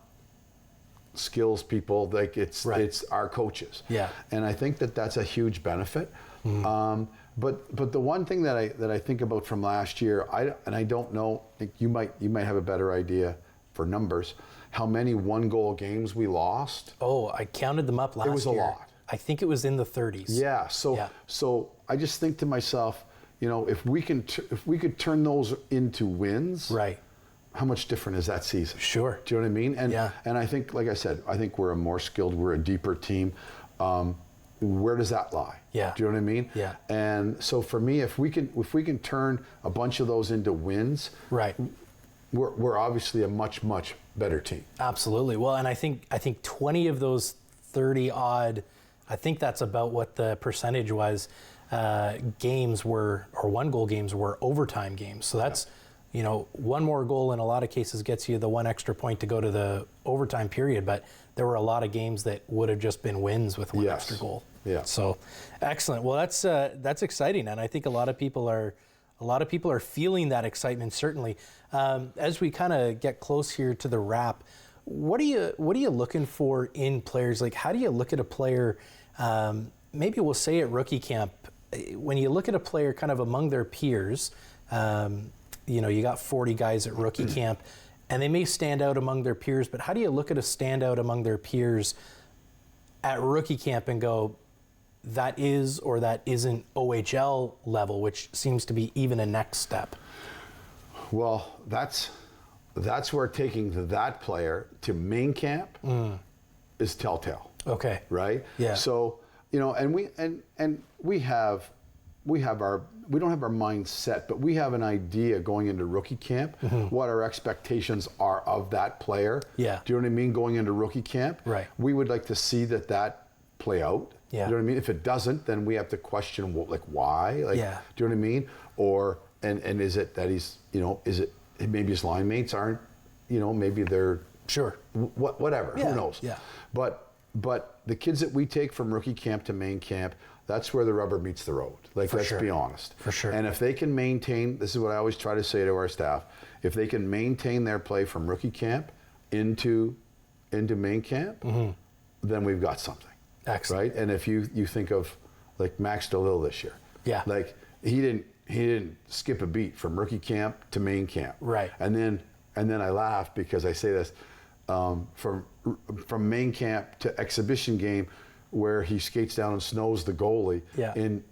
skills people, like it's our coaches. Yeah. And I think that that's a huge benefit. Mm-hmm. But the one thing that I think about from last year, I don't know, I think you might have a better idea for numbers, how many 1-goal games we lost. Oh, I counted them up last year. It was a lot. I think it was in the 30s. Yeah. So I just think to myself, you know, if we could turn those into wins, right? How much different is that season? Sure. Do you know what I mean? And I think, like I said, I think we're a more skilled, we're a deeper team. Where does that lie? Yeah. Do you know what I mean? Yeah. And so for me, if we can turn a bunch of those into wins, right, we're obviously a much better team. Absolutely. Well, and I think 20 of those 30 odd, I think that's about what the percentage was. Games were, or 1-goal games were overtime games. So that's, you know, one more goal in a lot of cases gets you the one extra point to go to the overtime period. But there were a lot of games that would have just been wins with one extra goal. Yeah. So excellent. Well, that's exciting, and I think a lot of people are feeling that excitement. Certainly, as we kind of get close here to the wrap, what are you looking for in players? Like, how do you look at a player? Maybe we'll say at rookie camp, when you look at a player kind of among their peers, you know, you got 40 guys at rookie camp, and they may stand out among their peers. But how do you look at a standout among their peers at rookie camp and go, that is or that isn't OHL level, which seems to be even a next step? Well, that's where taking that player to main camp is telltale. Okay. Right? Yeah. So, you know, and we don't have our mind set, but we have an idea going into rookie camp, what our expectations are of that player. Yeah. Do you know what I mean? Going into rookie camp. Right. We would like to see that play out. Yeah. Do you know what I mean? If it doesn't, then we have to question, well, like, why? Like, yeah. Do you know what I mean? Or, and is it that he's, you know, is it maybe his line mates aren't, you know, maybe they're, sure, whatever, yeah. Who knows? Yeah. But the kids that we take from rookie camp to main camp, that's where the rubber meets the road. Like, let's be honest. For sure. And if they can maintain, this is what I always try to say to our staff, if they can maintain their play from rookie camp into main camp, then we've got something. Excellent. Right? And if you think of like Max DeLille this year. Yeah. Like he didn't skip a beat from rookie camp to main camp. Right. And then I laugh because I say this, from main camp to exhibition game, where he skates down and snows the goalie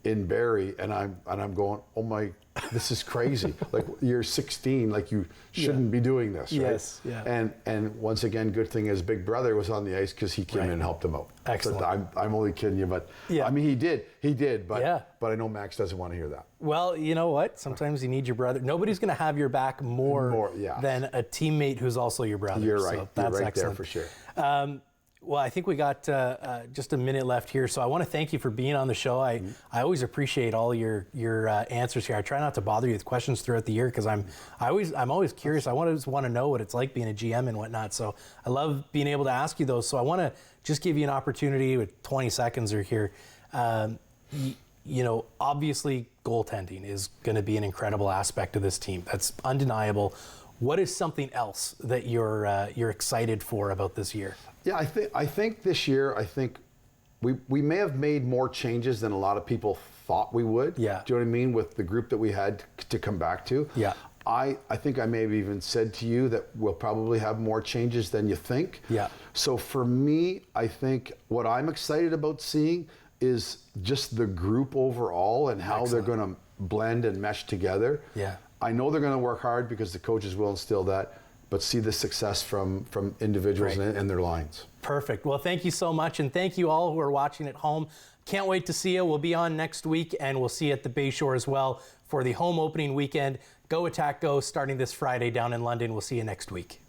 in Barrie, and I'm going, oh my, this is crazy. Like, you're 16, like you shouldn't be doing this, right? Yes, yeah. And once again, good thing his big brother was on the ice because he came in and helped him out. Excellent. So I'm only kidding you, but I mean, he did, but I know Max doesn't want to hear that. Well, you know what? Sometimes you need your brother. Nobody's going to have your back more than a teammate who's also your brother. You're right. So that's You're right excellent. there for sure. Well, I think we got just a minute left here, so I want to thank you for being on the show. I always appreciate all your answers here. I try not to bother you with questions throughout the year because I'm always curious. I always want to know what it's like being a GM and whatnot. So I love being able to ask you those. So I want to just give you an opportunity with 20 seconds or here. You know, obviously goaltending is going to be an incredible aspect of this team. That's undeniable. What is something else that you're excited for about this year? Yeah, I think this year, we may have made more changes than a lot of people thought we would. Yeah. Do you know what I mean? With the group that we had to come back to. Yeah. I think I may have even said to you that we'll probably have more changes than you think. Yeah. So for me, I think what I'm excited about seeing is just the group overall and how they're going to blend and mesh together. Yeah. I know they're going to work hard because the coaches will instill that, but see the success from individuals and their lines. Perfect. Well, thank you so much, and thank you all who are watching at home. Can't wait to see you. We'll be on next week, and we'll see you at the Bayshore as well for the home opening weekend. Go Attack Go, starting this Friday down in London. We'll see you next week.